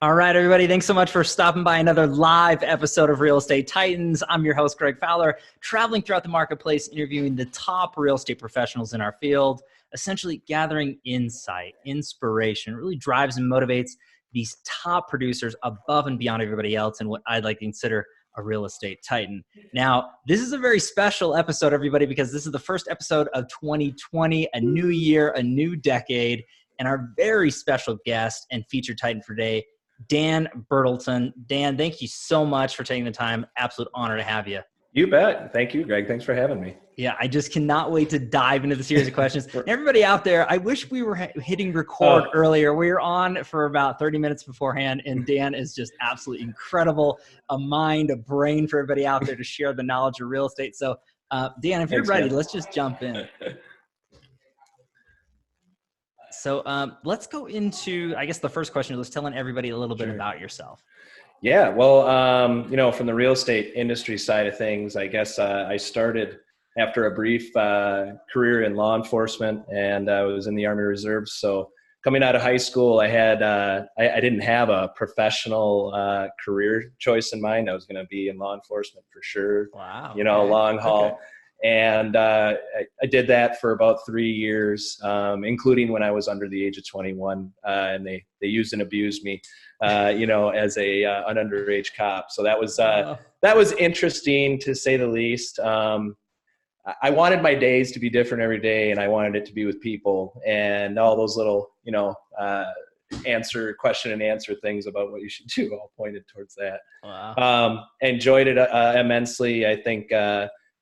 All right, everybody. Thanks so much for stopping by another live episode of Real Estate Titans. I'm your host, Greg Fowler, traveling throughout the marketplace, interviewing the top real estate professionals in our field, essentially gathering insight, inspiration, really drives and motivates these top producers above and beyond everybody else and what I'd like to consider a real estate titan. Now, this is a very special episode, everybody, because this is the first episode of 2020, a new year, a new decade, and our very special guest and featured titan for today, Dan Bertelson. Dan, thank you so much for taking the time. Absolute honor to have you. You bet. Thank you, Greg. Thanks for having me. Yeah, I just cannot wait to dive into the series of questions. Everybody out there, I wish we were hitting record earlier. We were on for about 30 minutes beforehand, and Dan is just absolutely incredible. A mind, a brain for everybody out there to share the knowledge of real estate. So, Dan, if you're ready, let's just jump in. So let's go into, I guess, the first question. Let's telling everybody a little bit about yourself. Yeah, well, from the real estate industry side of things, I guess I started after a brief career in law enforcement, and I was in the Army Reserves. So coming out of high school, I had I didn't have a professional career choice in mind. I was going to be in law enforcement for sure. Wow. Long haul. Okay. And I did that for about 3 years, including when I was under the age of 21, and they used and abused me, as an underage cop. So that was interesting, to say the least. I wanted my days to be different every day, and I wanted it to be with people, and all those little, question and answer things about what you should do all pointed towards that. Wow. Enjoyed it immensely. I think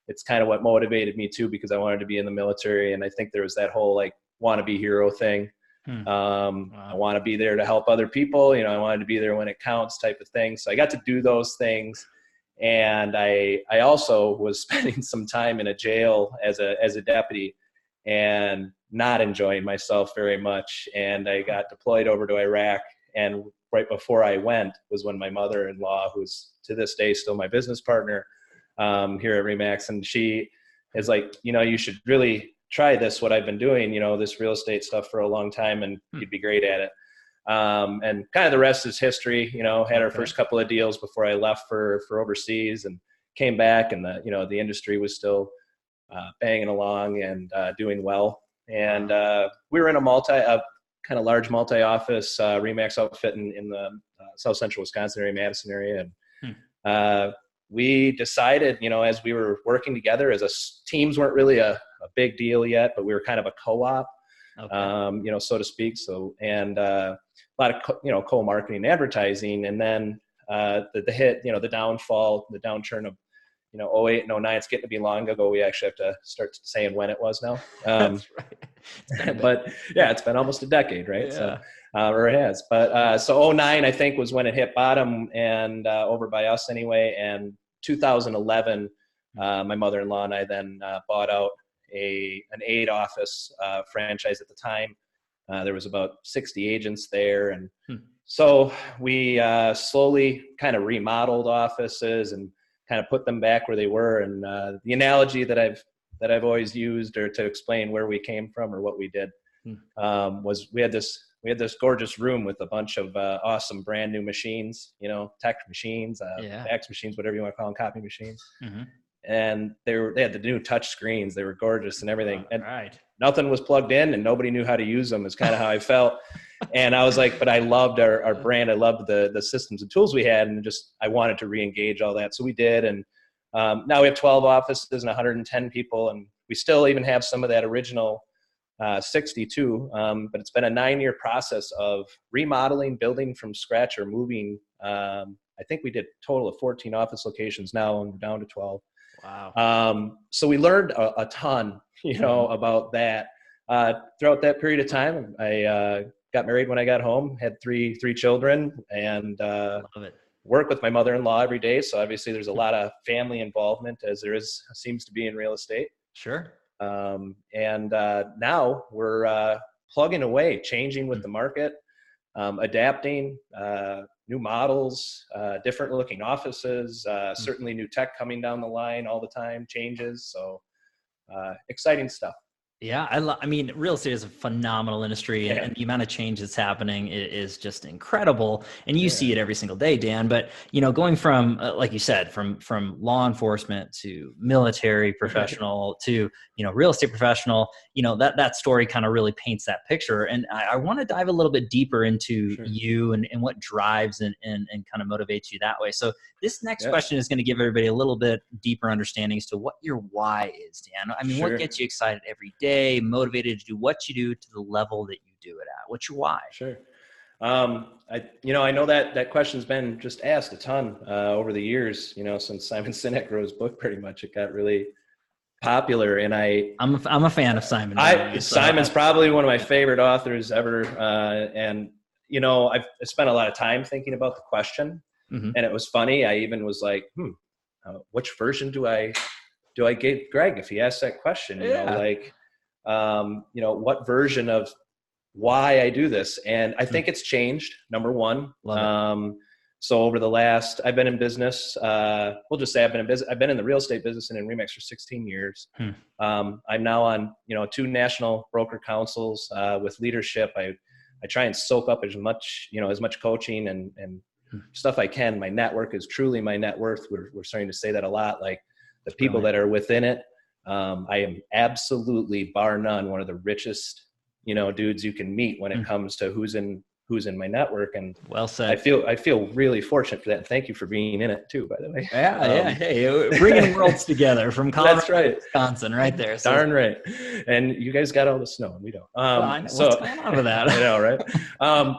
it's kind of what motivated me too, because I wanted to be in the military, and I think there was that whole wannabe hero thing. Wow. I want to be there to help other people. I wanted to be there when it counts, type of thing. So I got to do those things, and I also was spending some time in a jail as a deputy, and not enjoying myself very much. And I got deployed over to Iraq, and right before I went was when my mother-in-law, who's to this day still my business partner here at RE/MAX, and she is like, you should really try this, what I've been doing, this real estate stuff for a long time, and you'd be great at it. And kind of the rest is history. Had our first couple of deals before I left for overseas, and came back, and the industry was still banging along and doing well. And we were in a kind of large multi-office RE/MAX outfit in the South Central Wisconsin area, Madison area. And we decided, as we were working together teams weren't really a big deal yet, but we were kind of a co-op, so to speak. So, and a lot of, co-marketing and advertising. And then the hit, the downfall, the downturn of, 08 and 09, it's getting to be long ago. We actually have to start saying when it was now. That's right. But yeah, it's been almost a decade, right? Yeah. So, or it has. But so 09, I think, was when it hit bottom, and over by us anyway. And 2011, my mother-in-law and I then bought out an 8-office franchise at the time. There was about 60 agents there. And so we slowly kind of remodeled offices and kind of put them back where they were. And the analogy that I've always used, or to explain where we came from or what we did, was we had this gorgeous room with a bunch of awesome brand new machines, tech machines, fax machines, whatever you want to call them, copy machines. Mm-hmm. And they had the new touch screens. They were gorgeous and everything. And right. Nothing was plugged in, and nobody knew how to use them, is kind of how I felt. And I was like, but I loved our brand. I loved the systems and tools we had, and I wanted to re-engage all that. So we did. And now we have 12 offices and 110 people, and we still even have some of that original 62, but it's been a 9-year process of remodeling, building from scratch, or moving. I think we did a total of 14 office locations now, and we're down to 12. Wow. So we learned a ton, about that. Throughout that period of time, I got married when I got home, had three children, and Love it. work with my mother-in-law every day. So obviously there's a lot of family involvement, as there seems to be in real estate. Sure. And now we're plugging away, changing with the market, adapting, new models, different looking offices, certainly new tech coming down the line all the time, changes. So exciting stuff. Yeah, I mean, real estate is a phenomenal industry, Yeah. and the amount of change that's happening is just incredible. And you see Yeah. it every single day, Dan. But going from, like you said, from law enforcement to military Right. professional to real estate professional, that story kind of really paints that picture. And I want to dive a little bit deeper into Sure. you and what drives and kind of motivates you that way. So this next Yeah. question is going to give everybody a little bit deeper understanding as to what your why is, Dan. I mean, what Sure. gets you excited every day, motivated to do what you do to the level that you do it at? What's your why? Sure. I know that question's been just asked a ton over the years, since Simon Sinek wrote his book. Pretty much it got really popular, and I'm a fan of Simon, by the way, Simon's probably one of my favorite authors ever. And I've spent a lot of time thinking about the question, Mhm. and it was funny. I even was like, which version do I give Greg if he asks that question? Yeah. What version of why I do this? And I think it's changed. Number one. Love it. So over the last, I've been in business. We'll just say I've been in the real estate business and in Remax for 16 years. I'm now on, 2 national broker councils with leadership. I try and soak up as much coaching and stuff I can. My network is truly my net worth. We're starting to say that a lot. Like the people that are within it. I am absolutely, bar none, one of the richest, dudes you can meet when it comes to who's in my network. And well said. I feel really fortunate for that. And thank you for being in it too, by the way. Yeah. Hey, bringing worlds together from Colorado that's right. to Wisconsin, right there. So, darn right. And you guys got all the snow and we don't. what's going on with that? I know, right?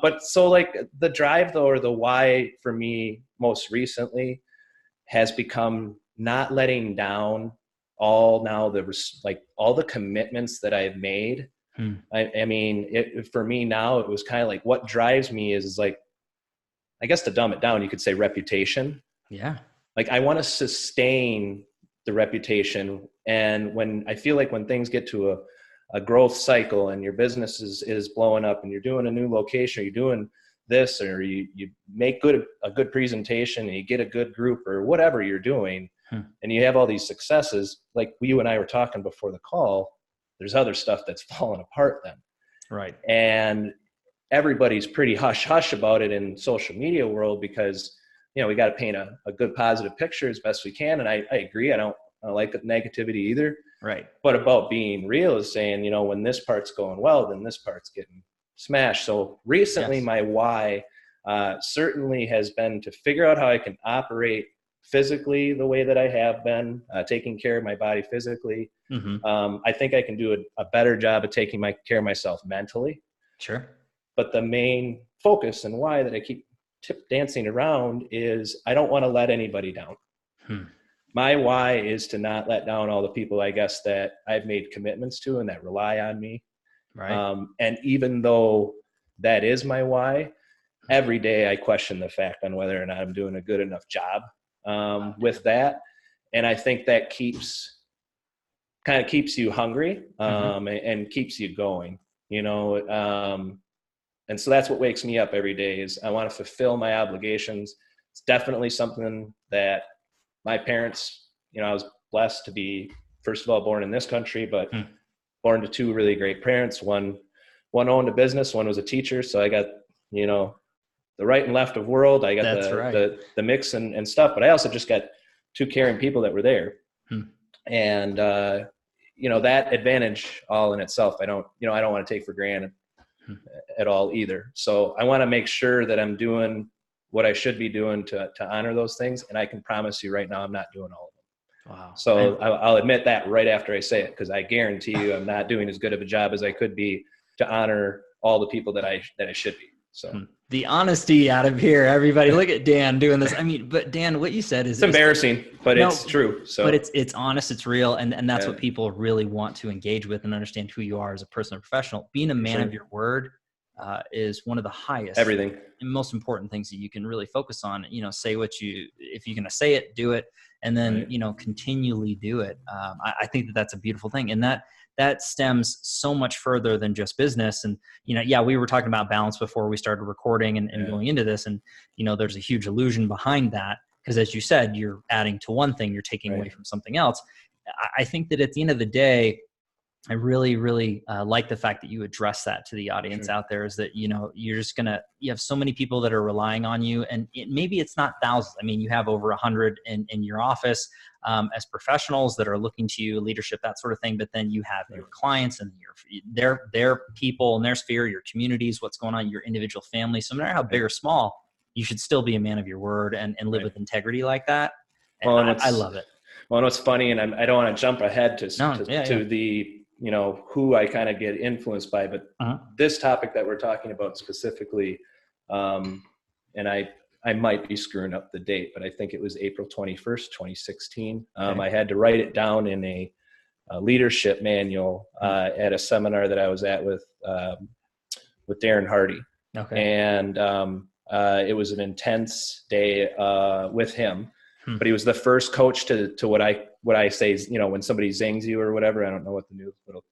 But so like the drive though, or the why for me most recently has become not letting down all the commitments that I've made. I mean, for me now, it was kind of like what drives me is like, I guess to dumb it down, you could say reputation. Yeah. Like I want to sustain the reputation. And when I feel like when things get to a growth cycle and your business is blowing up and you're doing a new location, or you're doing this, or you make a good presentation and you get a good group or whatever you're doing, and you have all these successes, like you and I were talking before the call, there's other stuff that's falling apart then. Right. And everybody's pretty hush-hush about it in social media world because, we got to paint a good positive picture as best we can. And I agree. I don't like the negativity either. Right. But about being real is saying, when this part's going well, then this part's getting smashed. So recently my why certainly has been to figure out how I can operate physically the way that I have been, taking care of my body physically. I think I can do a better job of taking care of myself mentally. Sure. But the main focus and why that I keep dancing around is I don't want to let anybody down. My why is to not let down all the people, I guess, that I've made commitments to and that rely on me. Right. And even though that is my why, every day I question the fact on whether or not I'm doing a good enough job with that. And I think that keeps you hungry and keeps you going, and so that's what wakes me up every day is I want to fulfill my obligations. It's definitely something that my parents, I was blessed to be, first of all, born in this country, but born to 2 really great parents. One owned a business, one was a teacher. So I got, the right and left of world. I got the mix and stuff, but I also just got 2 caring people that were there. And, that advantage all in itself, I don't want to take for granted at all either. So I want to make sure that I'm doing what I should be doing to honor those things. And I can promise you right now, I'm not doing all of them. Wow. So I'll admit that right after I say it, because I guarantee you I'm not doing as good of a job as I could be to honor all the people that I should be. So the honesty out of here, everybody. Look at Dan doing this. I mean, but Dan, what you said is embarrassing, but it's true. So, but it's honest, it's real, and that's what people really want to engage with and understand who you are as a person or professional. Being a man of your word is one of the highest, everything, and most important things that you can really focus on. Say if you're going to say it, do it, and then continually do it. I think that's a beautiful thing, and that stems so much further than just business. And, we were talking about balance before we started recording and going into this. And, there's a huge illusion behind that because, as you said, you're adding to one thing, you're taking away from something else. I think that at the end of the day, I really, really like the fact that you address that to the audience Sure. out there, is that, you're just you have so many people that are relying on you, and maybe it's not thousands. I mean, you have over 100 in your office as professionals that are looking to you, leadership, that sort of thing. But then you have your clients and their people and their sphere, your communities, what's going on, your individual family. So no matter how big or small, you should still be a man of your word and live with integrity like that. And Well, and I love it. Well, and what's funny, and I don't want to jump ahead to the, who I kind of get influenced by, but this topic that we're talking about specifically, and I might be screwing up the date, but I think it was April 21st, 2016. I had to write it down in a leadership manual at a seminar that I was at with Darren Hardy. Okay. And it was an intense day with him. But he was the first coach to what I say is, when somebody zings you or whatever. I don't know what the new little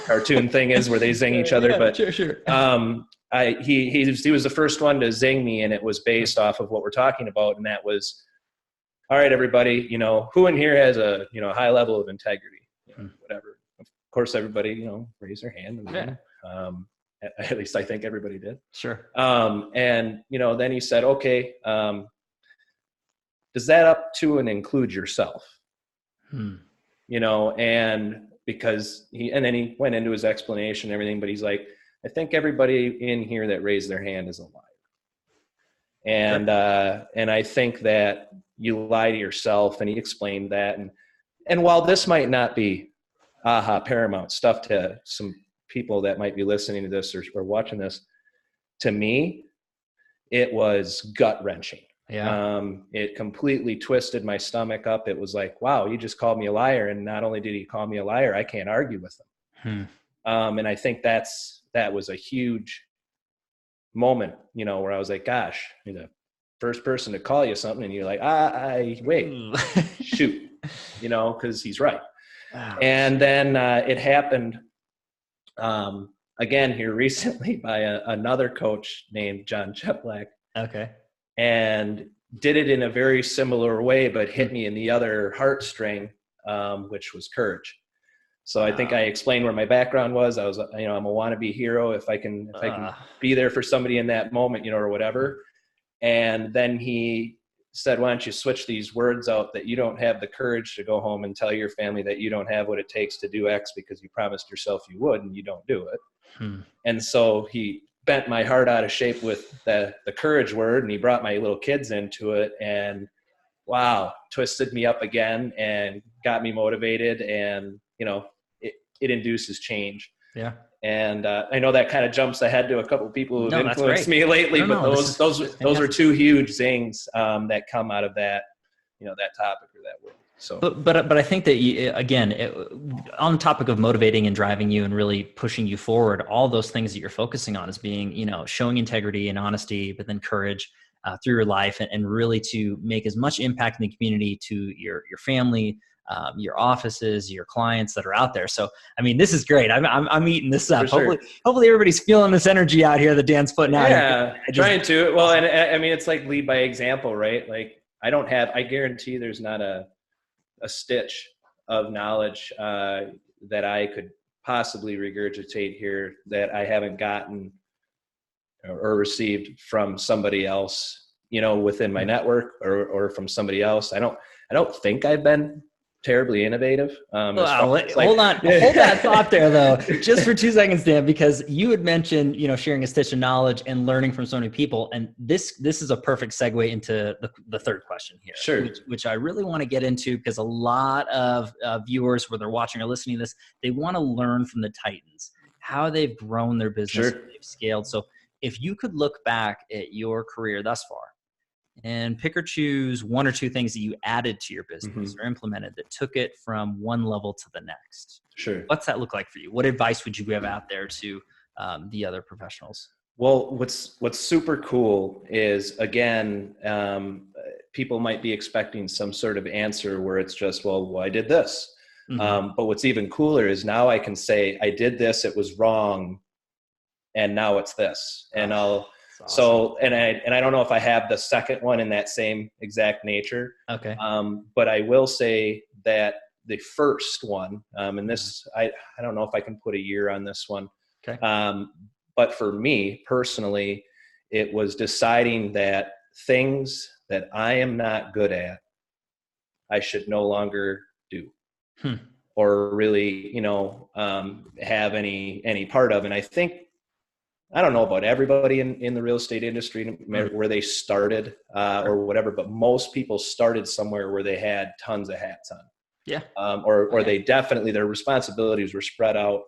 cartoon thing is where they zing each other, but sure. He was the first one to zing me, and it was based off of what we're talking about, and that was, all right, everybody, who in here has a high level of integrity, whatever. Of course, everybody raise their hand. At least I think everybody did. Sure. And then he said, okay. Does that up to and include yourself? And because then he went into his explanation and everything, but he's like, I think everybody in here that raised their hand is a liar. And I think that you lie to yourself, and he explained that. And while this might not be paramount stuff to some people that might be listening to this or watching this, to me, it was gut wrenching. Yeah. It completely twisted my stomach up. It was like, wow, you just called me a liar. And not only did he call me a liar, I can't argue with him. And I think that was a huge moment, where I was like, gosh, you're the first person to call you something, and you're like, wait, shoot, cause he's right. And then it happened again here recently by another coach named John Cheplak. Okay. And did it in a very similar way, but hit me in the other heartstring, which was courage. So I think I explained where my background was. I was, I'm a wannabe hero. If I can be there for somebody in that moment, or whatever. And then he said, why don't you switch these words out, that you don't have the courage to go home and tell your family that you don't have what it takes to do X because you promised yourself you would, and you don't do it. And so he bent my heart out of shape with the courage word, and he brought my little kids into it, and wow, twisted me up again and got me motivated, and it induces change. Yeah. And I know that kind of jumps ahead to a couple of people who've influenced me lately, but those are two huge things that come out of that, that topic or that word. So, but I think that on the topic of motivating and driving you and really pushing you forward, all those things that you're focusing on is being, showing integrity and honesty, but then courage through your life, and really to make as much impact in the community, to your family, your offices, your clients that are out there. So, I mean, this is great. I'm eating this up. Sure. Hopefully everybody's feeling this energy out here that Dan's putting out. Yeah, trying to. Well, and I mean, it's like lead by example, right? Like I guarantee there's not a stitch of knowledge that I could possibly regurgitate here that I haven't gotten or received from somebody else, within my network or from somebody else. I don't think I've been terribly innovative. Hold that thought there though, just for 2 seconds, Dan, because you had mentioned, sharing a stitch of knowledge and learning from so many people. And this is a perfect segue into the third question here, sure. which I really want to get into, because a lot of viewers, whether they're watching or listening to this, they want to learn from the Titans, how they've grown their business, sure. They've scaled. So if you could look back at your career thus far and pick or choose one or two things that you added to your business or implemented that took it from one level to the next. Sure. What's that look like for you? What advice would you give out there to the other professionals? Well, what's super cool is, again, people might be expecting some sort of answer where it's just, well, I did this. But what's even cooler is now I can say, I did this, it was wrong, and now it's this. And awesome. So, and I don't know if I have the second one in that same exact nature. Okay. But I will say that the first one, and this, I don't know if I can put a year on this one. Okay. But for me personally, it was deciding that things that I am not good at, I should no longer do or really, have any part of. And I think, I don't know about everybody in the real estate industry where they started or whatever, but most people started somewhere where they had tons of hats on. Yeah. Or they definitely, their responsibilities were spread out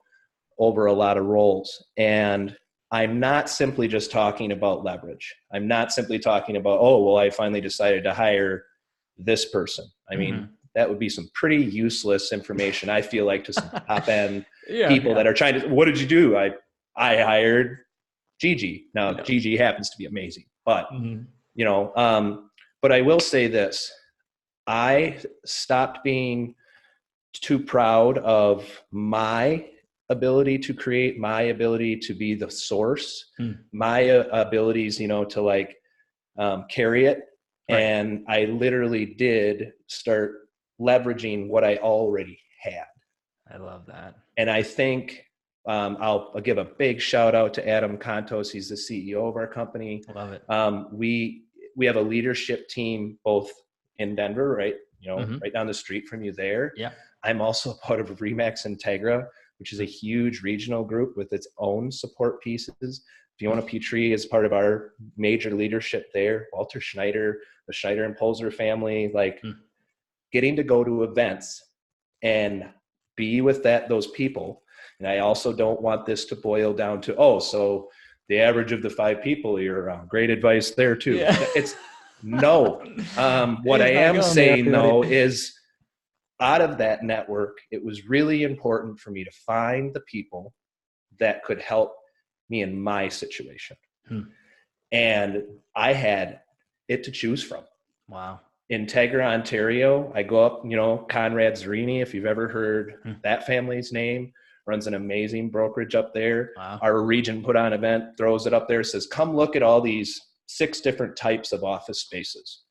over a lot of roles. And I'm not simply just talking about leverage. I'm not simply talking about, oh, well, I finally decided to hire this person. I mean, that would be some pretty useless information, I feel like, to some top end people that are trying to, what did you do? I hired Gigi. Now, Gigi happens to be amazing, but, but I will say this. I stopped being too proud of my ability to create, my ability to be the source, my abilities, to like carry it. Right. And I literally did start leveraging what I already had. I love that. And I think I'll give a big shout out to Adam Contos. He's the CEO of our company. I love it. We have a leadership team both in Denver, right? Right down the street from you there. Yeah. I'm also a part of Remax Integra, which is a huge regional group with its own support pieces. Fiona Petrie is part of our major leadership there. Walter Schneider, the Schneider and Polzer family, getting to go to events and be with those people. And I also don't want this to boil down to, so the average of the 5 people you're around. Great advice there too. Yeah. It's no. What I am saying though is, out of that network, it was really important for me to find the people that could help me in my situation. And I had it to choose from. Wow. Integra, Ontario, I go up, Conrad Zerini, if you've ever heard that family's name, runs an amazing brokerage up there. Wow. Our region put on an event, throws it up there, says, come look at all these 6 different types of office spaces.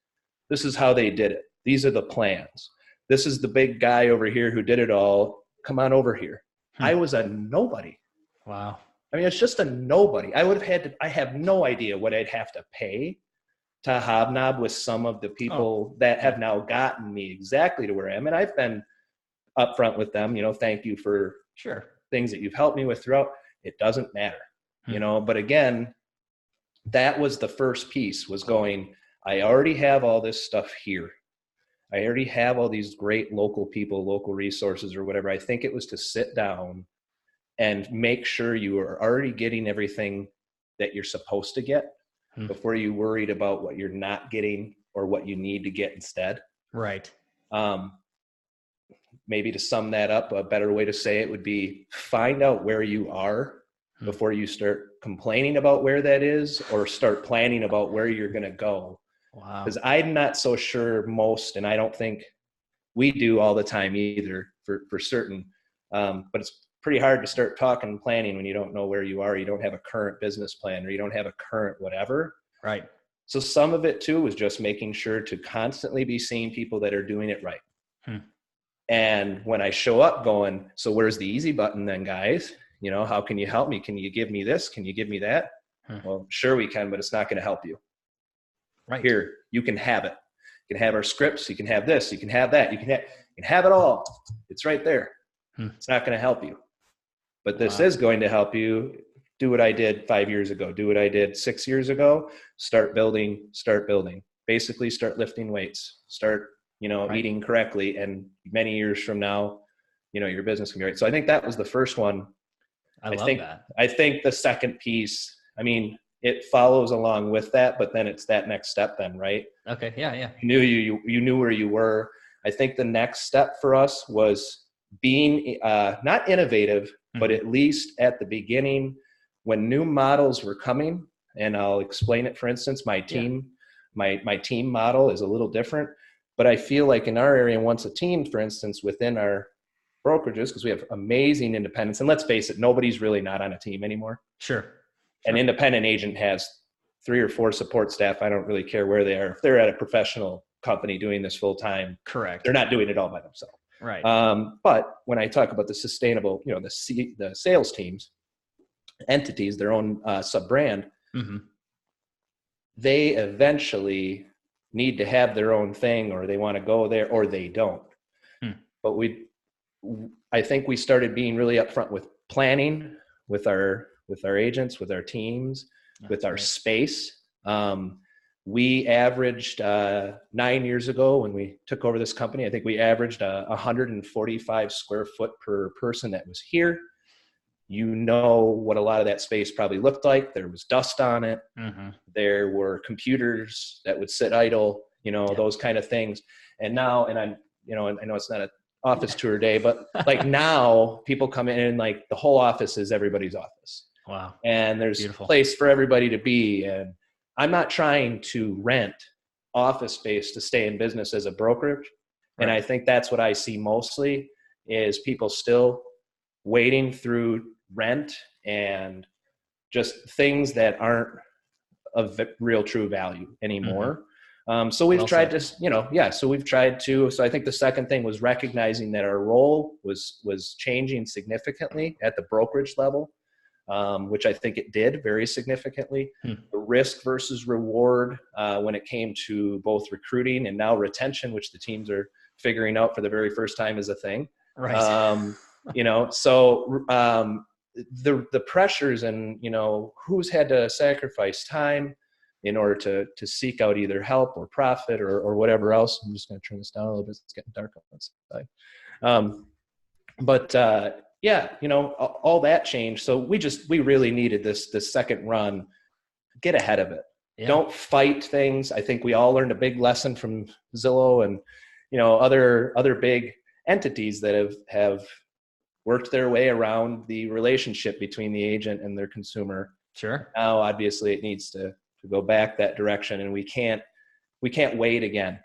This is how they did it. These are the plans. This is the big guy over here who did it all. Come on over here. I was a nobody. Wow. I mean, it's just a nobody. I have no idea what I'd have to pay to hobnob with some of the people that have now gotten me exactly to where I am. And I've been upfront with them, thank you for things that you've helped me with throughout. It doesn't matter, but again, that was the first piece, was going, I already have all this stuff here. I already have all these great local people, local resources or whatever. I think it was to sit down and make sure you are already getting everything that you're supposed to get before you worried about what you're not getting or what you need to get instead. Right. Maybe to sum that up, a better way to say it would be, find out where you are before you start complaining about where that is, or start planning about where you're going to go. Wow. Because I'm not so sure most, and I don't think we do all the time either for certain, but it's pretty hard to start talking and planning when you don't know where you are. You don't have a current business plan, or you don't have a current whatever. Right. So some of it too was just making sure to constantly be seeing people that are doing it right. And when I show up going, so where's the easy button then, guys? How can you help me? Can you give me this? Can you give me that? Well, sure we can, but it's not going to help you. Right. Here, you can have it. You can have our scripts. You can have this. You can have that. You can have it all. It's right there. It's not going to help you. But this is going to help you. Do what I did 5 years ago. Do what I did 6 years ago. Start building. Basically, start lifting weights. Start, eating correctly. And many years from now, your business can be right. So I think that was the first one. I love that. I think the second piece, it follows along with that, but then it's that next step then, right? Okay. Yeah. You knew where you were. I think the next step for us was being not innovative, but at least at the beginning when new models were coming, and I'll explain it. For instance, my team model is a little different, but I feel like in our area, once a team, for instance, within our brokerages, because we have amazing independents, and let's face it, nobody's really not on a team anymore. Sure. An independent agent has 3 or 4 support staff. I don't really care where they are. If they're at a professional company doing this full time, correct, they're not doing it all by themselves. Right. But when I talk about the sustainable, the sales teams, entities, their own sub-brand, Mm-hmm. they eventually need to have their own thing, or they want to go there, or they don't. But I think we started being really upfront with planning with our agents, with our teams, with our space. We averaged 9 years ago when we took over this company, I think we averaged 145 square foot per person that was here. What a lot of that space probably looked like. There was dust on it. Mm-hmm. There were computers that would sit idle, those kind of things. And now, and I know it's not an office tour day, but like now people come in and like the whole office is everybody's office. Wow. And there's Beautiful. a place for everybody to be. And I'm not trying to rent office space to stay in business as a brokerage. Right. And I think that's what I see mostly is people still wading through rent and just things that aren't of real true value anymore. Mm-hmm. So we've tried to, so I think the second thing was recognizing that our role was changing significantly at the brokerage level, which I think it did very significantly. The risk versus reward when it came to both recruiting and now retention, which the teams are figuring out for the very first time is a thing. Right. The pressures and, who's had to sacrifice time in order to seek out either help or profit or whatever else. I'm just going to turn this down a little bit. It's getting dark outside. All that changed. So we really needed this second run, get ahead of it. Yeah. Don't fight things. I think we all learned a big lesson from Zillow and, other big entities that have worked their way around the relationship between the agent and their consumer. Sure. Now, obviously it needs to go back that direction, and we can't wait again.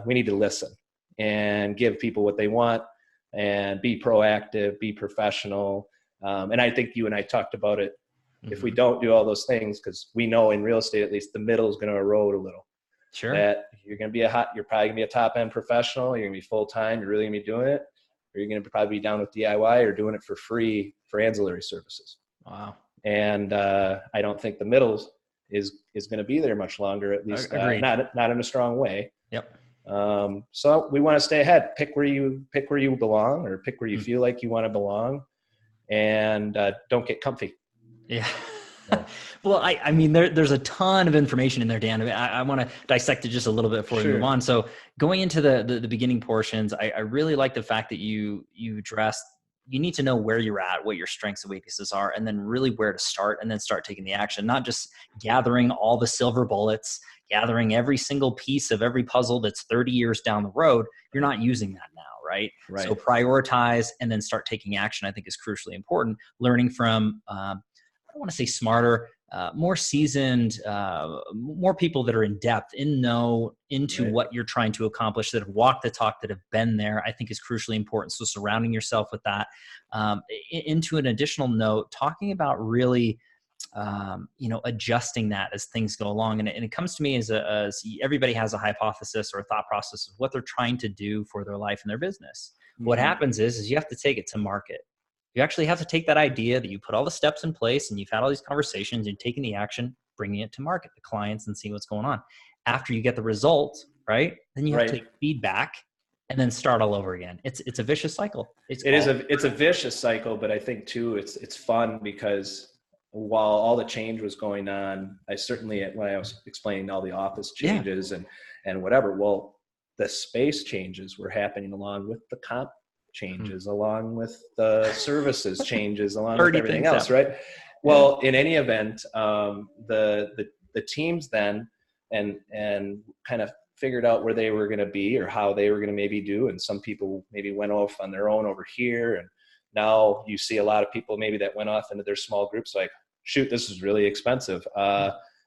We need to listen and give people what they want and be proactive, be professional. And I think you and I talked about it. Mm-hmm. If we don't do all those things, because we know in real estate, at least the middle is going to erode a little. Sure. That you're probably gonna be a top end professional. You're gonna be full time. You're really gonna be doing it. Or you're going to probably be down with DIY or doing it for free for ancillary services. Wow. And I don't think the middle is going to be there much longer, at least not in a strong way. Yep. So we want to stay ahead. Pick where you belong, or pick where you feel like you want to belong, and don't get comfy. Yeah. Well, I mean, there's a ton of information in there, Dan. I want to dissect it just a little bit before we move on. So going into the beginning portions, I really like the fact that you addressed, you need to know where you're at, what your strengths and weaknesses are, and then really where to start, and then start taking the action, not just gathering all the silver bullets, gathering every single piece of every puzzle that's 30 years down the road. You're not using that now, right? So prioritize and then start taking action, I think, is crucially important. Learning from, I don't want to say smarter, more seasoned, more people that are in depth, into what you're trying to accomplish, that have walked the talk, that have been there, I think is crucially important. So surrounding yourself with that. Into an additional note, talking about really, adjusting that as things go along. And it comes to me as everybody has a hypothesis or a thought process of what they're trying to do for their life and their business. Mm-hmm. What happens is you have to take it to market. You actually have to take that idea that you put all the steps in place and you've had all these conversations and taking the action, bringing it to market, to clients, and see what's going on. After you get the result, right? Then you have to take feedback and then start all over again. It's a vicious cycle. It's a vicious cycle, but I think too, it's fun because while all the change was going on, I certainly, when I was explaining all the office changes and whatever, well, the space changes were happening along with the comp changes, along with the services changes, along with everything else, right? Well, in any event, the teams then and kind of figured out where they were going to be or how they were going to maybe do, and some people maybe went off on their own over here, and now you see a lot of people maybe that went off into their small groups like, shoot, this is really expensive.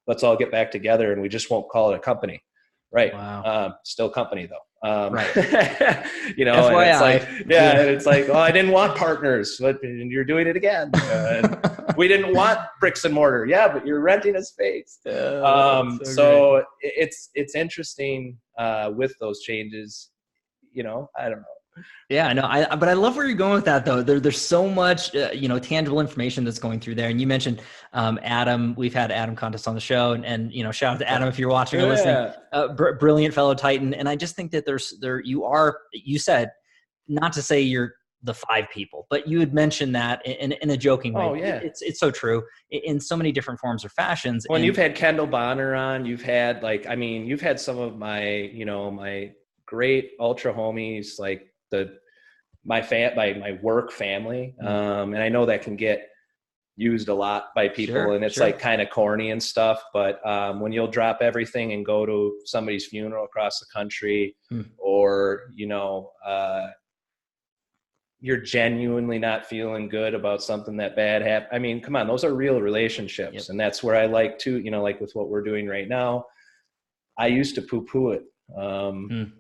Let's all get back together and we just won't call it a company. Right. Wow. Still company though. Right. And it's like, and it's like, oh, I didn't want partners, but you're doing it again. We didn't want bricks and mortar. Yeah, but you're renting a space. It's interesting with those changes. I don't know. Yeah, I know. But I love where you're going with that, though. There's so much, tangible information that's going through there. And you mentioned Adam. We've had Adam Contest on the show, and shout out to Adam if you're watching or listening. Yeah. Brilliant fellow Titan. And I just think that you said, not to say you're the 5 people, but you had mentioned that in a joking way. Oh yeah, it's so true in so many different forms or fashions. When you've had Kendall Bonner on, you've had you've had some of my, my great ultra homies, like my work family. And I know that can get used a lot by people, Sure, and it's sure. like kind of corny and stuff. But when you'll drop everything and go to somebody's funeral across the country, or, you're genuinely not feeling good about something that bad happened. I mean, come on, those are real relationships. Yep. And that's where I like to, like with what we're doing right now, I used to poo-poo it. And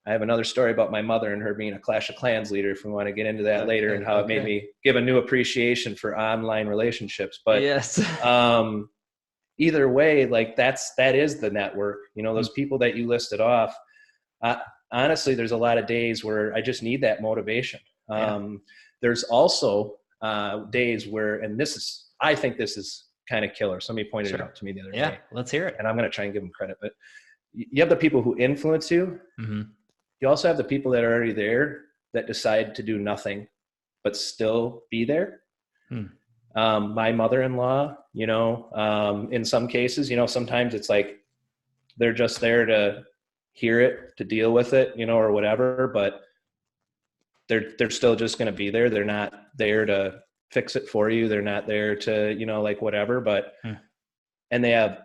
I have another story about my mother and her being a Clash of Clans leader, if we want to get into that later, and how it made me give a new appreciation for online relationships. But yes. Either way, like that is the network, those people that you listed off. Honestly, there's a lot of days where I just need that motivation. There's also days where, and I think this is kind of killer. Somebody pointed it out to me the other day. Yeah, let's hear it. And I'm going to try and give them credit, but you have the people who influence you. You also have the people that are already there that decide to do nothing, but still be there. My mother-in-law, in some cases, sometimes it's like, they're just there to hear it, to deal with it, or whatever, but they're still just going to be there. They're not there to fix it for you. They're not there to, whatever, but, and they have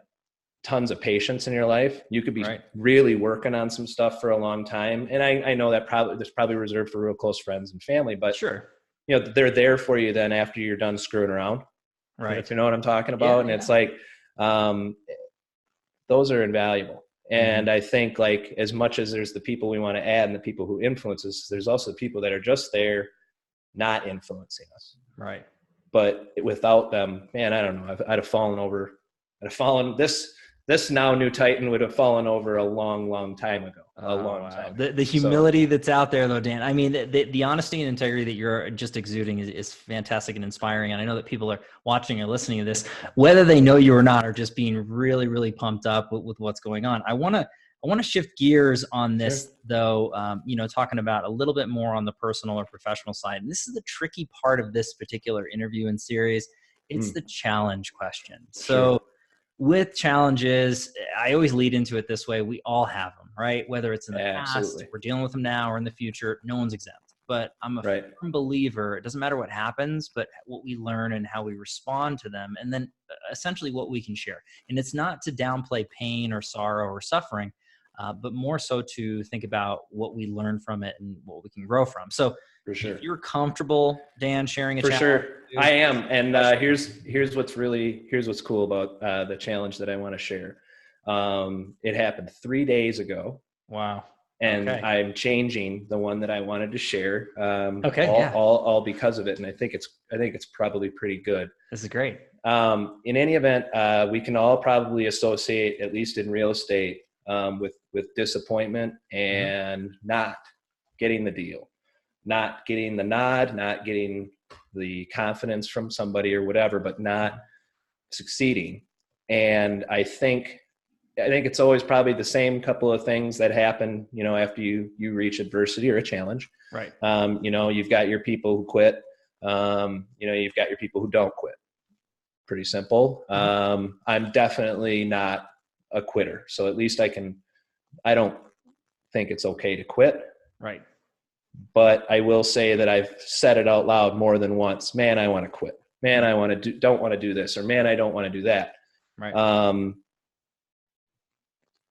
tons of patience in your life. You could be really working on some stuff for a long time. And I know that there's probably reserved for real close friends and family, but sure, they're there for you then after you're done screwing around. Right. If you know what I'm talking about. And it's like, those are invaluable. And I think, like, as much as there's the people we want to add and the people who influence us, there's also the people that are just there not influencing us. Right. But without them, man, I don't know. I'd have fallen over. This now new Titan would have fallen over a long, long time ago. Time. The humility that's out there, though, Dan. I mean, the honesty and integrity that you're just exuding is fantastic and inspiring. And I know that people are watching and listening to this, whether they know you or not, are just being really, really pumped up with what's going on. I want to shift gears on this, though. Talking about a little bit more on the personal or professional side. And this is the tricky part of this particular interview and series. It's the challenge question. So. With challenges, I always lead into it this way. We all have them, right? Whether it's in the past, we're dealing with them now, or in the future, no one's exempt. But I'm a firm believer, it doesn't matter what happens, but what we learn and how we respond to them, and then essentially what we can share. And it's not to downplay pain or sorrow or suffering, but more so to think about what we learn from it and what we can grow from. So for sure, if you're comfortable, Dan, sharing a challenge. For sure, I am. And here's what's cool about the challenge that I want to share. It happened 3 days ago. Wow. And I'm changing the one that I wanted to share. All because of it. And I think it's probably pretty good. This is great. In any event, we can all probably associate, at least in real estate, with disappointment and not getting the deal, not getting the nod, not getting the confidence from somebody or whatever, but not succeeding. And I think it's always probably the same couple of things that happen, after you reach adversity or a challenge. Right. You've got your people who quit. You've got your people who don't quit. Pretty simple. I'm definitely not a quitter. So at least I don't think it's okay to quit. Right. But I will say that I've said it out loud more than once. Man, I want to quit. Man, I don't want to do this, or man, I don't want to do that. Right.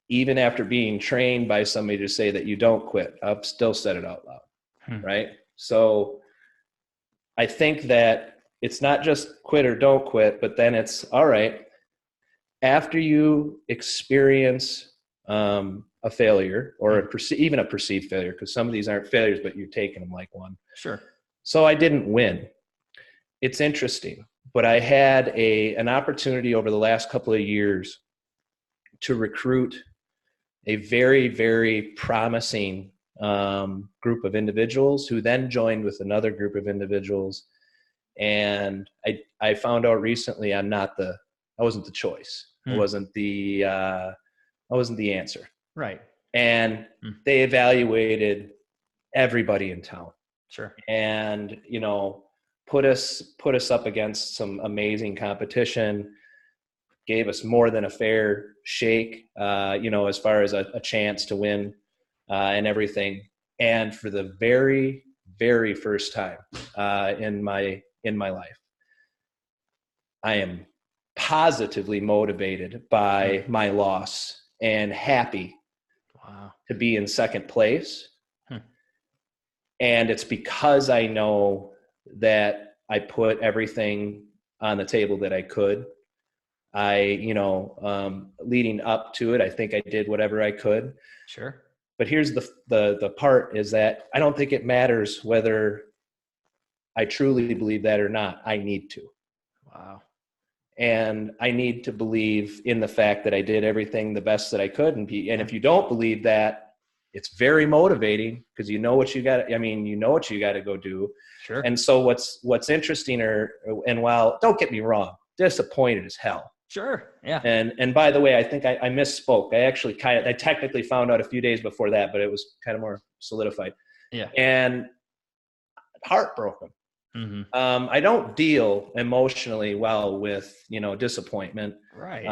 Even after being trained by somebody to say that you don't quit, I've still said it out loud. Right. So I think that it's not just quit or don't quit, but then it's all right. After you experience a failure or even a perceived failure, because some of these aren't failures, but you're taking them like one. Sure. So I didn't win. It's interesting, but I had an opportunity over the last couple of years to recruit a very, very promising group of individuals who then joined with another group of individuals. And I found out recently I wasn't the choice. I wasn't the answer. Right. And they evaluated everybody in town. Sure. And, put us up against some amazing competition, gave us more than a fair shake, as far as a chance to win and everything. And for the very, very first time in my life, I am positively motivated by my loss and happy to be in second place. And it's because I know that I put everything on the table that I could. Leading up to it, I think I did whatever I could. Sure. But here's the part is that I don't think it matters whether I truly believe that or not. I need to. Wow. And I need to believe in the fact that I did everything the best that I could. And if you don't believe that, it's very motivating because you know what you got to go do. Sure. And so what's interesting and while, don't get me wrong, disappointed as hell. Sure. Yeah. And by the way, I think I misspoke. I technically found out a few days before that, but it was kind of more solidified. Yeah. And heartbroken. I don't deal emotionally well with, disappointment, right.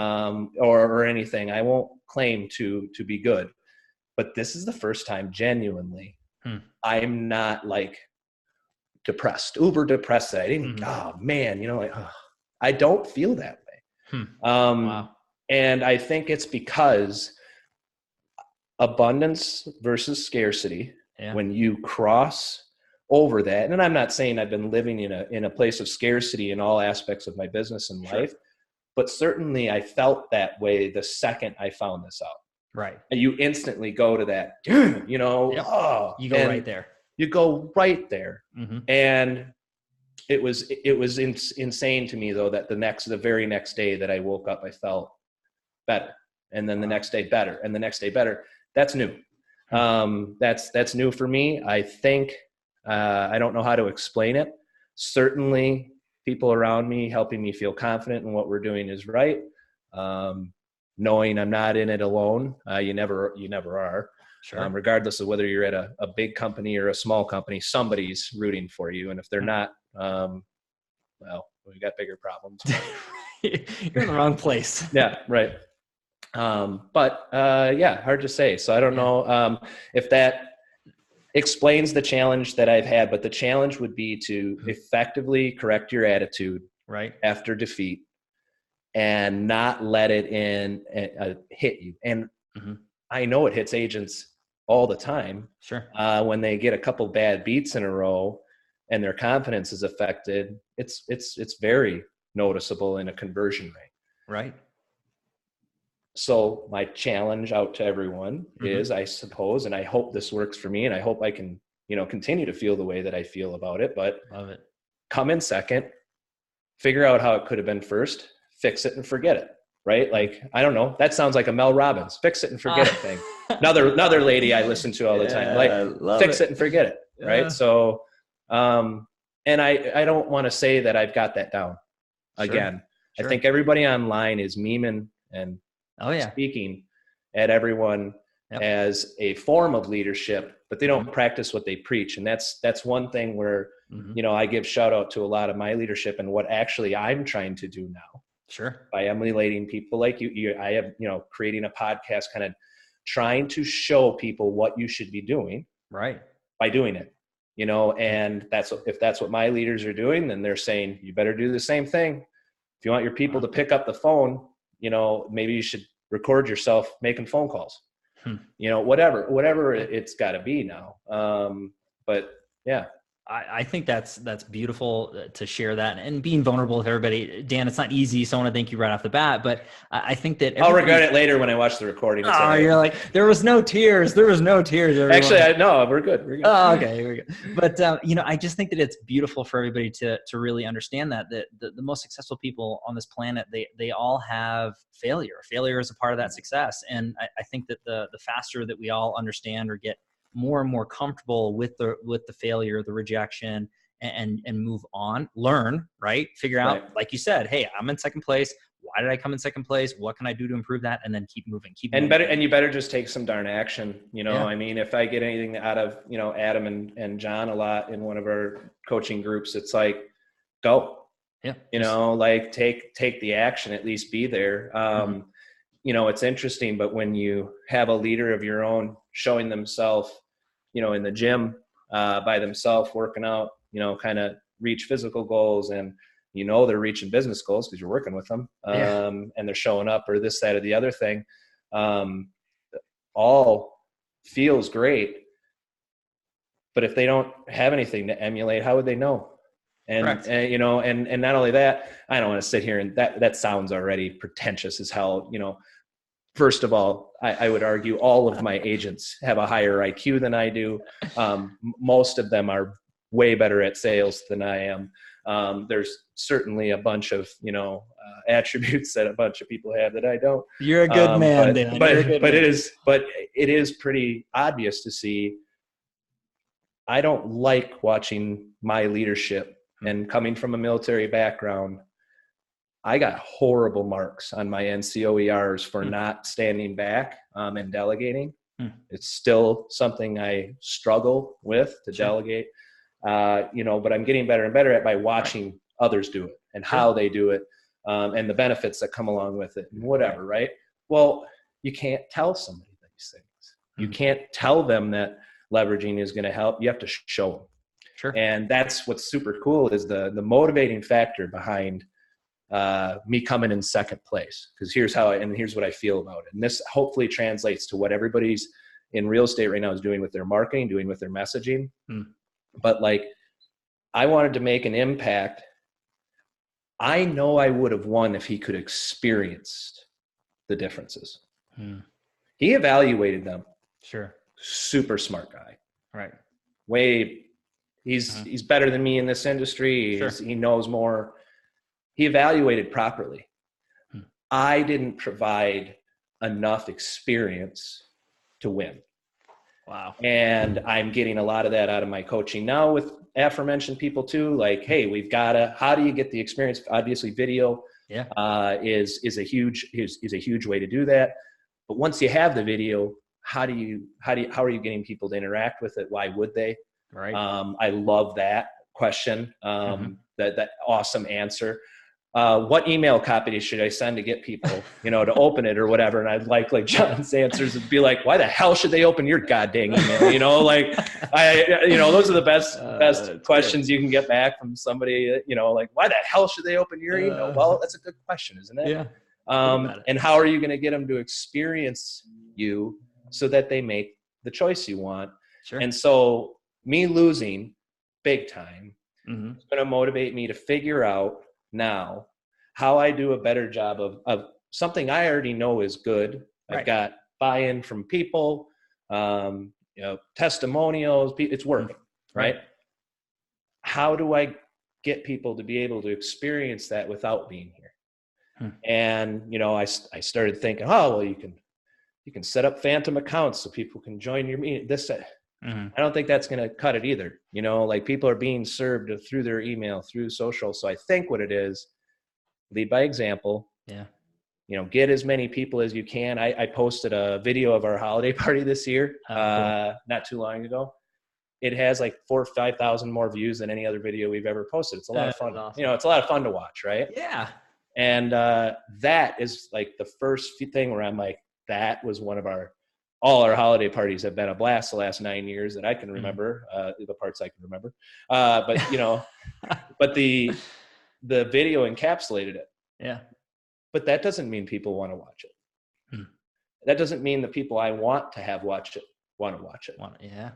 Or anything. I won't claim to be good, but this is the first time genuinely I'm not like uber depressed. I didn't, oh man, I don't feel that way. Wow. And I think it's because abundance versus scarcity, when you cross over that, and I'm not saying I've been living in a place of scarcity in all aspects of my business and life, but certainly I felt that way the second I found this out. Right. And you instantly go to that, you go right there. You go right there. And it was insane to me though, that the very next day that I woke up, I felt better. And then the next day better, and the next day better. That's new. That's new for me. I think, I don't know how to explain it. Certainly people around me helping me feel confident in what we're doing is right. Knowing I'm not in it alone. You never are. Sure. Regardless of whether you're at a big company or a small company, somebody's rooting for you. And if they're not, well, we got bigger problems. You're in the wrong place. Yeah, right. But hard to say. So I don't know if that explains the challenge that I've had, but the challenge would be to effectively correct your attitude after defeat and not let it hit you. And I know it hits agents all the time. Sure. When they get a couple bad beats in a row and their confidence is affected, it's very noticeable in a conversion rate. Right. So my challenge out to everyone is, I suppose, and I hope this works for me, and I hope I can, continue to feel the way that I feel about it, but love it. Come in second, figure out how it could have been first, fix it and forget it. Right? Like, I don't know. That sounds like a Mel Robbins, fix it and forget it thing. Another lady I listen to all the time, like fix it and forget it. Right. So, and I don't want to say that I've got that down again. Sure. I think everybody online is memeing and speaking at everyone as a form of leadership, but they don't practice what they preach. And that's one thing where, I give shout out to a lot of my leadership and what actually I'm trying to do now. Sure. By emulating people like you. I have, creating a podcast, kind of trying to show people what you should be doing by doing it, and if that's what my leaders are doing, then they're saying, you better do the same thing. If you want your people to pick up the phone, maybe you should record yourself making phone calls, whatever it's got to be now. But yeah. I think that's beautiful to share that and being vulnerable with everybody. Dan, it's not easy, so I want to thank you right off the bat, but I think that I'll regret it later when I watch the recording. You're like, there was no tears. Everyone. Actually, no, we're good. Oh, okay, here we go. But I just think that it's beautiful for everybody to really understand that the most successful people on this planet, they all have failure. Failure is a part of that success, and I think that the faster that we all understand or get more and more comfortable with the failure, the rejection, and move on, learn, right? Figure out, like you said, hey, I'm in second place. Why did I come in second place? What can I do to improve that? And then keep moving, And you better just take some darn action. Yeah. I mean, if I get anything out of, Adam and John a lot in one of our coaching groups, it's like, go, yeah, like take the action, at least be there. It's interesting, but when you have a leader of your own showing themselves, in the gym, by themselves, working out, kind of reach physical goals, and they're reaching business goals because you're working with them, and they're showing up, or this, that, or the other thing, all feels great. But if they don't have anything to emulate, how would they know? And not only that, I don't want to sit here and that sounds already pretentious as hell. First of all, I would argue all of my agents have a higher IQ than I do. Most of them are way better at sales than I am. There's certainly a bunch of, attributes that a bunch of people have that I don't. You're a good man, Dan. But it is pretty obvious to see. I don't like watching my leadership, and coming from a military background, I got horrible marks on my NCOERs for not standing back and delegating. It's still something I struggle with to delegate, but I'm getting better and better at by watching others do it and how they do it, and the benefits that come along with it and whatever, right? Well, you can't tell somebody these things. You can't tell them that leveraging is going to help. You have to show them. Sure. And that's what's super cool is the motivating factor behind me coming in second place, because here's what I feel about it. And this hopefully translates to what everybody's in real estate right now is doing with their marketing, doing with their messaging. But like, I wanted to make an impact. I know I would have won if he could have experienced the differences. He evaluated them. Sure. Super smart guy. Right. He's better than me in this industry. Sure. He knows more. He evaluated properly. I didn't provide enough experience to win. Wow. And I'm getting a lot of that out of my coaching now with aforementioned people too. Like, hey, how do you get the experience? Obviously video is a huge way to do that. But once you have the video, how are you getting people to interact with it? Why would they? Right. I love that question. That awesome answer. What email copy should I send to get people, to open it or whatever? And I'd like John's answers would be like, why the hell should they open your goddamn email? Those are the best questions you can get back from somebody, like, why the hell should they open your email? Well, that's a good question, isn't it? Yeah. And how are you going to get them to experience you so that they make the choice you want? Sure. And so me losing big time is going to motivate me to figure out now how I do a better job of something I already know is good. Right. I've got buy-in from people, testimonials, it's working, right? How do I get people to be able to experience that without being here? And, I started thinking, you can set up phantom accounts so people can join your meeting. I don't think that's going to cut it either. People are being served through their email, through social. So I think what it is, lead by example. Yeah. Get as many people as you can. I posted a video of our holiday party this year, not too long ago. It has like 4,000 or 5,000 more views than any other video we've ever posted. It's a lot of fun. Awesome. It's a lot of fun to watch, right? Yeah. And that is like the first thing where I'm like, that was all our holiday parties have been a blast the last 9 years that I can remember, the parts I can remember. But the video encapsulated it. Yeah. But that doesn't mean people want to watch it. That doesn't mean the people I want to have watch it want to watch it. Yeah.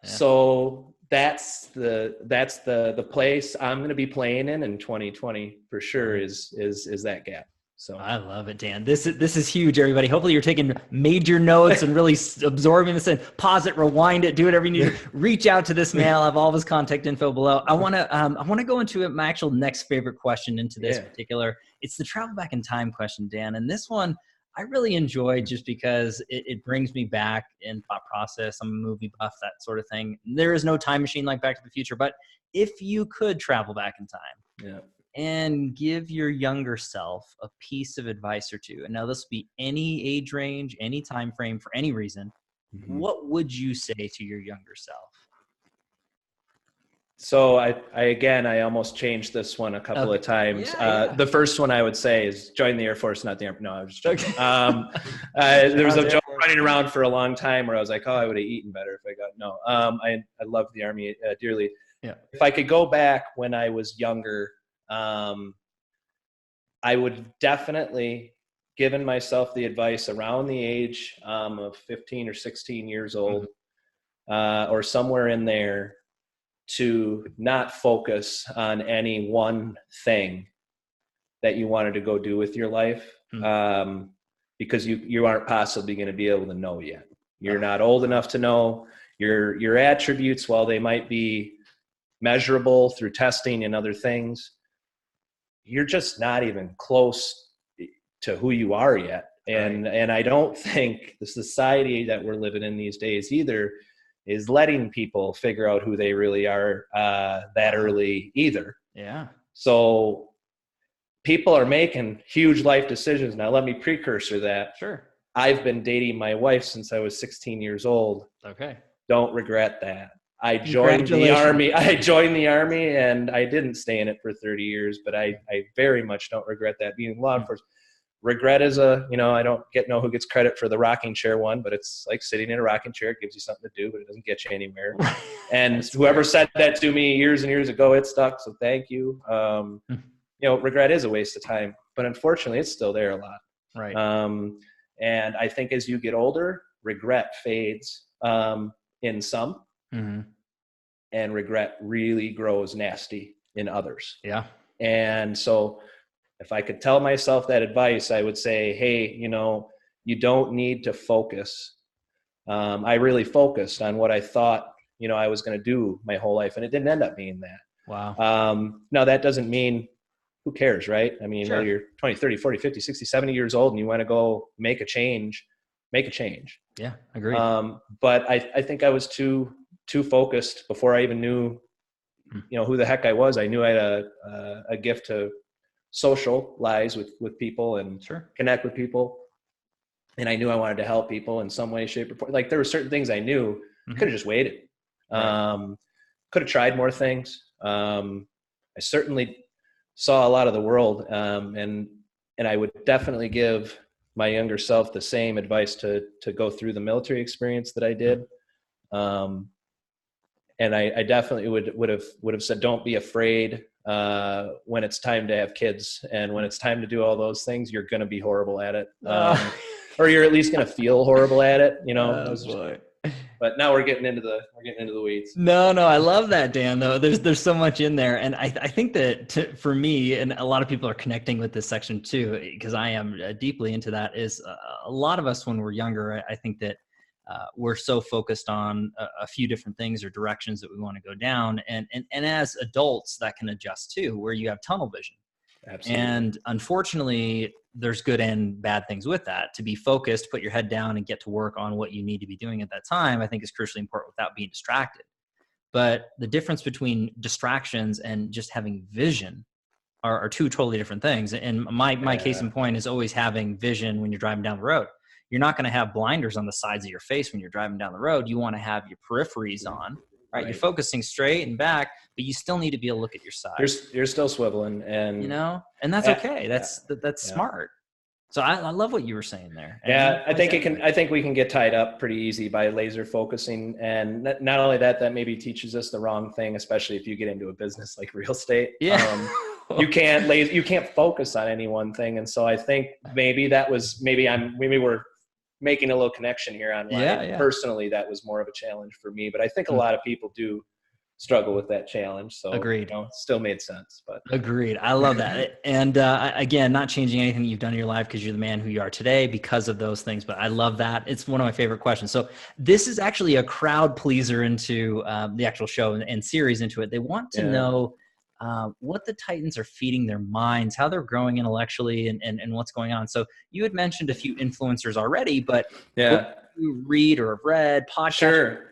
So that's the place I'm going to be playing in 2020 for sure is that gap. So I love it, Dan. This is huge, everybody. Hopefully you're taking major notes and really absorbing this, and pause it, rewind it, do whatever you need to. Reach out to this man. I'll have all of his contact info below. I want to go into my actual next favorite question into this particular. It's the travel back in time question, Dan. And this one, I really enjoy just because it brings me back in thought process. I'm a movie buff, that sort of thing. There is no time machine like Back to the Future, but if you could travel back in time and give your younger self a piece of advice or two, and now this will be any age range, any time frame, for any reason, what would you say to your younger self? So I almost changed this one a couple of times. The first one I would say is join the Air Force, not the Army. No, I was just joking. There was a joke running around for a long time where I was like, oh, I would have eaten better if I got, no. I love the Army dearly. Yeah. If I could go back when I was younger, I would definitely given myself the advice around the age of 15 or 16 years old, or somewhere in there, to not focus on any one thing that you wanted to go do with your life, because you aren't possibly going to be able to know yet. You're not old enough to know. Your attributes, while they might be measurable through testing and other things, you're just not even close to who you are yet. And I don't think the society that we're living in these days either is letting people figure out who they really are that early either. Yeah. So people are making huge life decisions. Now let me precursor that. Sure. I've been dating my wife since I was 16 years old. Okay. Don't regret that. I joined the Army. And I didn't stay in it for 30 years, but I very much don't regret that. Being law enforcement. Regret is I don't know who gets credit for the rocking chair one, but it's like sitting in a rocking chair. It gives you something to do, but it doesn't get you anywhere. And whoever said that to me years and years ago, it stuck. So thank you. Regret is a waste of time, but unfortunately it's still there a lot. Right. And I think as you get older, regret fades in some, and regret really grows nasty in others. Yeah. And so if I could tell myself that advice, I would say, hey, you don't need to focus. I really focused on what I thought, I was going to do my whole life, and it didn't end up being that. Wow. Now that doesn't mean, who cares, right? I mean, Sure. Whether you're 20, 30, 40, 50, 60, 70 years old and you want to go make a change, make a change. Yeah, agreed. But I think I was too focused before I even knew, who the heck I was. I knew I had a gift to socialize with people and connect with people. And I knew I wanted to help people in some way, shape, or form. Like there were certain things I knew, could have just waited. Could have tried more things. I certainly saw a lot of the world. And I would definitely give my younger self the same advice to go through the military experience that I did. And I definitely would have said, don't be afraid. When it's time to have kids and when it's time to do all those things, you're going to be horrible at it. Or you're at least going to feel horrible at it, But now we're getting into the weeds. No, I love that, Dan, though. There's so much in there. And I think that for me, and a lot of people are connecting with this section too, because I am deeply into that, is a lot of us when we're younger, I think that we're so focused on a few different things or directions that we want to go down. And as adults, that can adjust too, where you have tunnel vision. Absolutely. And unfortunately, there's good and bad things with that. To be focused, put your head down and get to work on what you need to be doing at that time, I think is crucially important without being distracted. But the difference between distractions and just having vision are two totally different things. And my case in point is always having vision when you're driving down the road. You're not going to have blinders on the sides of your face when you're driving down the road. You want to have your peripheries on, right? You're focusing straight and back, but you still need to be able to look at your side. You're still swiveling, and and that's okay. That's smart. So I love what you were saying there. And I think we can get tied up pretty easy by laser focusing, and not only that Mm-hmm. maybe teaches us the wrong thing, especially if you get into a business like real estate. Yeah. You can't focus on any one thing, and so I think maybe we're making a little connection here on why personally that was more of a challenge for me. But I think a lot of people do struggle with that challenge. So agreed. It still made sense. But agreed. I love that. And again, not changing anything that you've done in your life because you're the man who you are today because of those things. But I love that. It's one of my favorite questions. So this is actually a crowd pleaser into the actual show and series into it. They want to know what the Titans are feeding their minds, how they're growing intellectually, and what's going on. So you had mentioned a few influencers already, but what Yeah. do you read or have read, podcasts? Sure.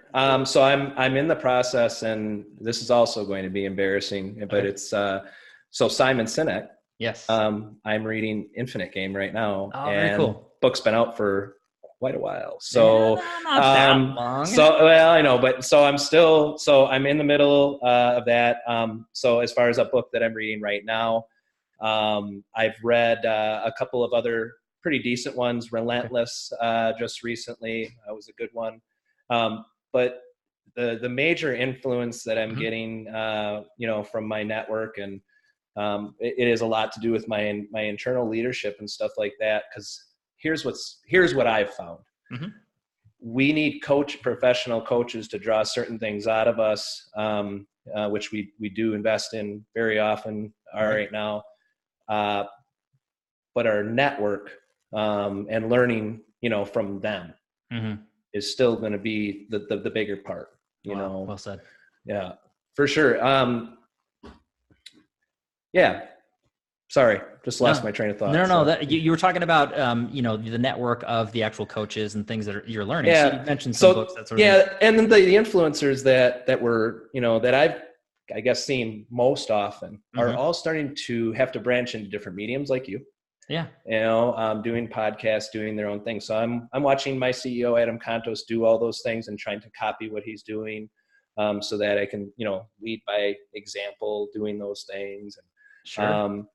So I'm in the process, and this is also going to be embarrassing, but it's so Simon Sinek. Yes. I'm reading Infinite Game right now, Oh, and very cool. book's been out for quite a while. So not that long. So well, I know, but so I'm in the middle of that. So as far as a book that I'm reading right now, I've read a couple of other pretty decent ones. Relentless just recently was a good one. But the major influence that I'm getting, from my network, and it is a lot to do with my internal leadership and stuff like that. Because here's what I've found. Mm-hmm. We need professional coaches to draw certain things out of us, which we do invest in very often right now. But our network and learning, from them is still going to be the bigger part. Well said. Yeah, for sure. Yeah. Sorry, just lost my train of thought. No. That you were talking about, the network of the actual coaches and things that you're learning. Yeah. So you mentioned some books. That sort of thing. And then the influencers that were, that I've, I guess, seen most often are all starting to have to branch into different mediums like you. Yeah. Doing podcasts, doing their own thing. So I'm watching my CEO, Adam Contos, do all those things and trying to copy what he's doing, so that I can, lead by example, doing those things. And, sure.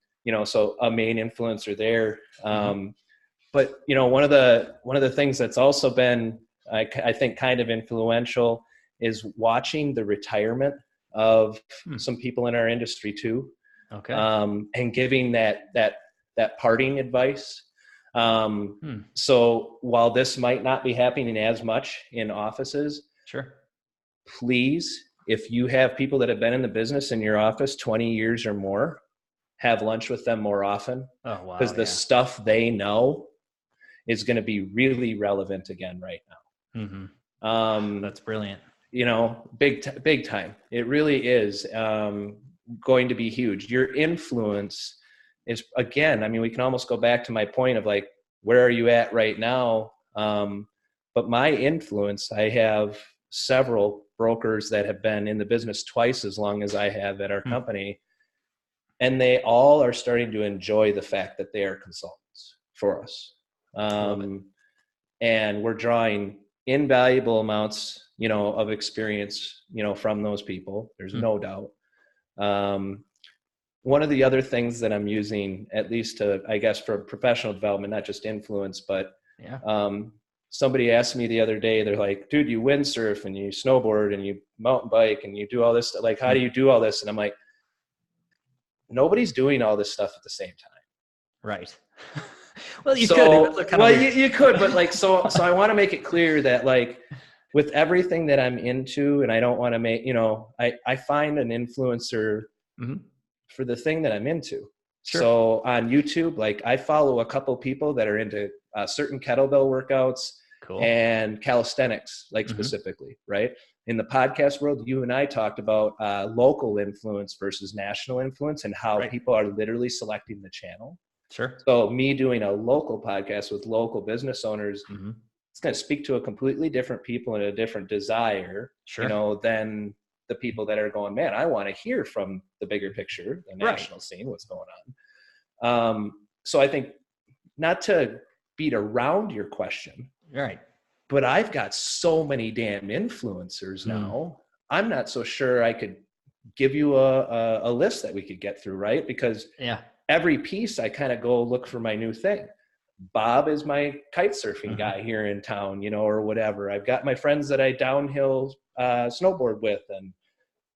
So a main influencer there. But, one of the things that's also been, I think, kind of influential is watching the retirement of some people in our industry too. Okay. And giving that parting advice. So while this might not be happening as much in offices, sure, please, if you have people that have been in the business in your office 20 years or more, have lunch with them more often. Oh, wow. Because the stuff they know is going to be really relevant again right now. That's brilliant. Big time. It really is going to be huge. Your influence is, again, we can almost go back to my point of like, where are you at right now? But my influence, I have several brokers that have been in the business twice as long as I have at our company. And they all are starting to enjoy the fact that they are consultants for us. And we're drawing invaluable amounts, of experience, from those people. There's no doubt. One of the other things that I'm using, at least to, I guess, for professional development, not just influence, but somebody asked me the other day, they're like, dude, you windsurf and you snowboard and you mountain bike and you do all this. Like, how do you do all this? And I'm like, nobody's doing all this stuff at the same time. Right. Well, you could. You could, but like, so I want to make it clear that, like, with everything that I'm into, and I don't want to make, I find an influencer for the thing that I'm into. Sure. So on YouTube, like, I follow a couple people that are into certain kettlebell workouts and calisthenics, like specifically, right? In the podcast world, you and I talked about local influence versus national influence and how people are literally selecting the channel. Sure. So me doing a local podcast with local business owners, it's going to speak to a completely different people and a different desire, than the people that are going, man, I want to hear from the bigger picture, the national scene, what's going on. So I think, not to beat around your question, but I've got so many damn influencers now. I'm not so sure I could give you a list that we could get through, right? Because every piece I kind of go look for my new thing. Bob is my kite surfing guy here in town, or whatever. I've got my friends that I downhill snowboard with, and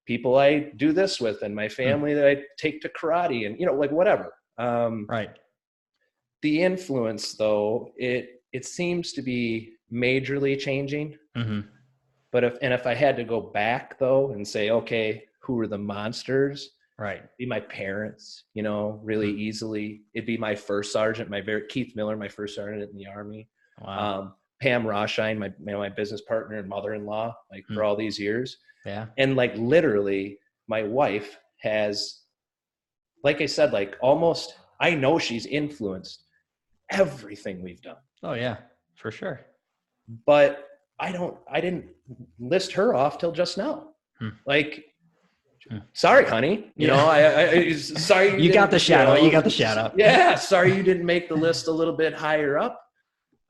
people I do this with, and my family that I take to karate, and, like, whatever. The influence, though, it seems to be majorly changing. But if I had to go back, though, and say, okay, who are the monsters? Be my parents, really easily. It'd be my first sergeant, Keith Miller, my first sergeant in the Army. Wow. Pam Roshine, my business partner and mother-in-law, like, for all these years. And, like, literally, my wife has like I said, like almost, I know she's influenced everything we've done. Oh yeah, for sure. But I didn't list her off till just now. Like, sorry, honey, sorry. You got the shout out. You got the shout out. Yeah. Sorry you didn't make the list a little bit higher up,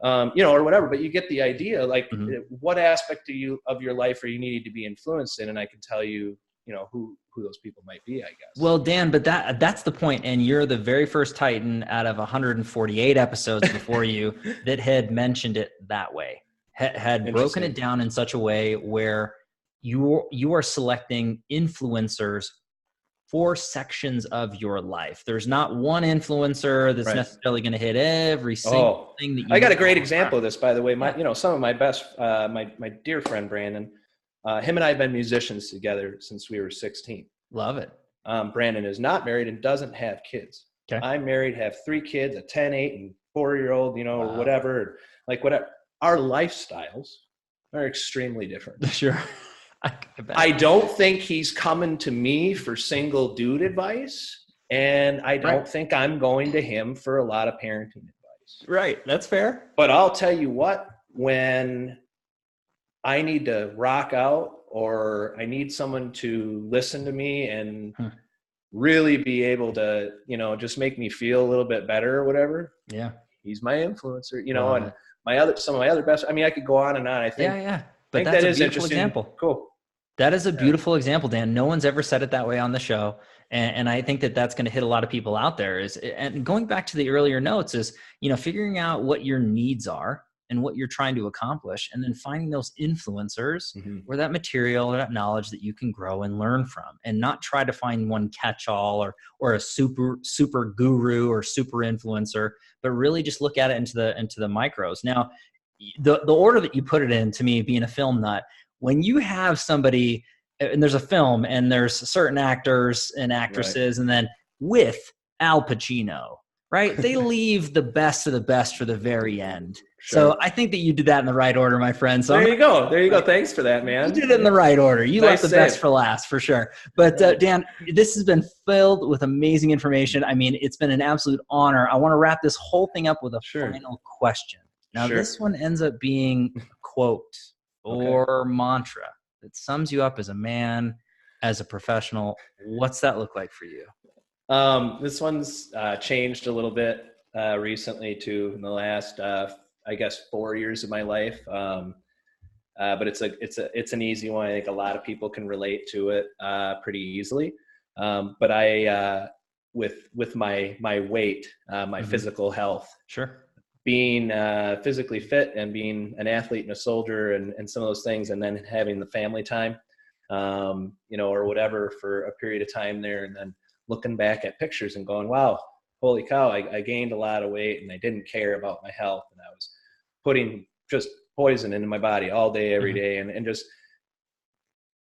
or whatever, but you get the idea. Like, what aspect of your life are you needing to be influenced in? And I can tell you, who those people might be, I guess. Well, Dan, but that's the point. And you're the very first Titan out of 148 episodes before you that had mentioned it that way, had broken it down in such a way where you are selecting influencers for sections of your life. There's not one influencer that's necessarily going to hit every single thing that you I got a great example of this, by the way. Some of my best, my dear friend, Brandon, him and I have been musicians together since we were 16. Love it. Brandon is not married and doesn't have kids. Okay. I'm married, have 3 kids, a 10, 8, and 4-year-old, or whatever. Like whatever. Our lifestyles are extremely different. Sure. I don't think he's coming to me for single dude advice, and I don't think I'm going to him for a lot of parenting advice. Right. That's fair. But I'll tell you what, when I need to rock out or I need someone to listen to me and really be able to, just make me feel a little bit better or whatever. Yeah. He's my influencer, and some of my other best, I could go on and on. I think, But that's a beautiful example. Cool. That is a beautiful example, Dan. No one's ever said it that way on the show. And I think that that's going to hit a lot of people out there and going back to the earlier notes is, figuring out what your needs are and what you're trying to accomplish, and then finding those influencers or that material or that knowledge that you can grow and learn from, and not try to find one catch-all or a super guru or super influencer, but really just look at it into the micros. Now, the order that you put it in, to me, being a film nut, when you have somebody and there's a film and there's certain actors and actresses, and then with Al Pacino, right? They leave the best of the best for the very end. Sure. So I think that you did that in the right order, my friend. So there you go. There you go. Thanks for that, man. You did it in the right order. You left the best for last, for sure. But Dan, this has been filled with amazing information. It's been an absolute honor. I want to wrap this whole thing up with a final question. Now, this one ends up being a quote or mantra that sums you up as a man, as a professional. What's that look like for you? This one's changed a little bit recently too, in the last, 4 years of my life. But it's an easy one. I think a lot of people can relate to it pretty easily. But I, with my weight, my physical health, being physically fit and being an athlete and a soldier and some of those things, and then having the family time, or whatever for a period of time there, and then looking back at pictures and going, wow, holy cow, I gained a lot of weight and I didn't care about my health, and I was putting just poison into my body all day, every day. And just,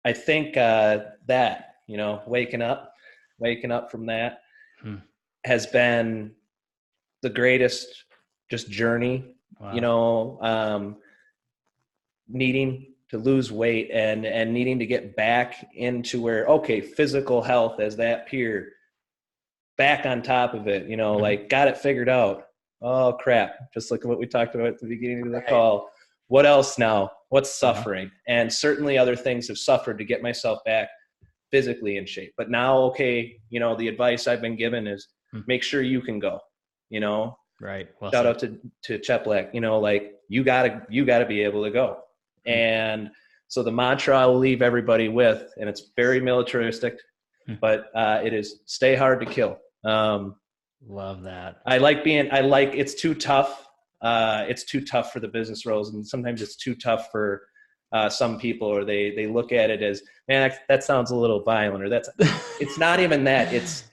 I think that, waking up from that has been the greatest just journey. Wow. Needing to lose weight and needing to get back into where, physical health as that peer, back on top of it, like got it figured out. Oh crap. Just look at what we talked about at the beginning of the call. What else now? What's suffering? And certainly other things have suffered to get myself back physically in shape. But now, the advice I've been given is make sure you can go, Right. Well, shout out to Cheplak, like you gotta be able to go. And so the mantra I will leave everybody with, and it's very militaristic, but it is stay hard to kill. Love that. It's too tough. It's too tough for the business roles. And sometimes it's too tough for some people, or they look at it as, man, that sounds a little violent, or it's not even that. It's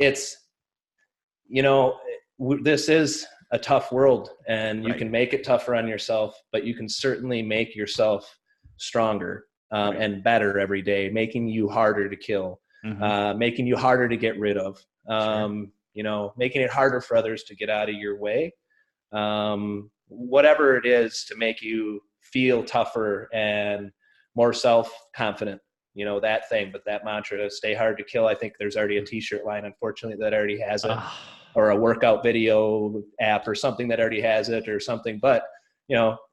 this is a tough world, and you can make it tougher on yourself, but you can certainly make yourself stronger and better every day, making you harder to kill, making you harder to get rid of, making it harder for others to get out of your way. Whatever it is to make you feel tougher and more self-confident. that thing. But that mantra to stay hard to kill, I think there's already a t-shirt line, unfortunately, that already has it, or a workout video app or something that already has it or something. But,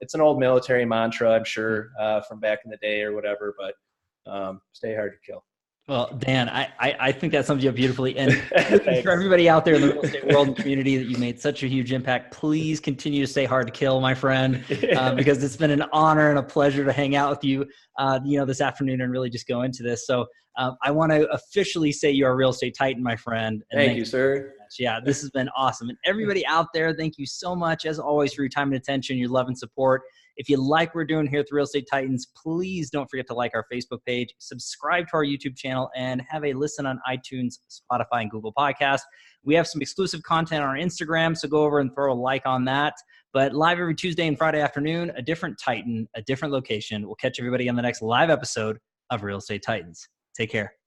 it's an old military mantra, I'm sure, from back in the day or whatever, but stay hard to kill. Well, Dan, I think that sums you up beautifully. And for everybody out there in the real estate world and community that you made such a huge impact, please continue to stay hard to kill, my friend, because it's been an honor and a pleasure to hang out with you, this afternoon and really just go into this. So I want to officially say you're a real estate titan, my friend. And thank you, sir. Yeah, this has been awesome. And everybody out there, thank you so much, as always, for your time and attention, your love and support. If you like what we're doing here at the Real Estate Titans, please don't forget to like our Facebook page, subscribe to our YouTube channel, and have a listen on iTunes, Spotify, and Google Podcasts. We have some exclusive content on our Instagram, so go over and throw a like on that. But live every Tuesday and Friday afternoon, a different Titan, a different location. We'll catch everybody on the next live episode of Real Estate Titans. Take care.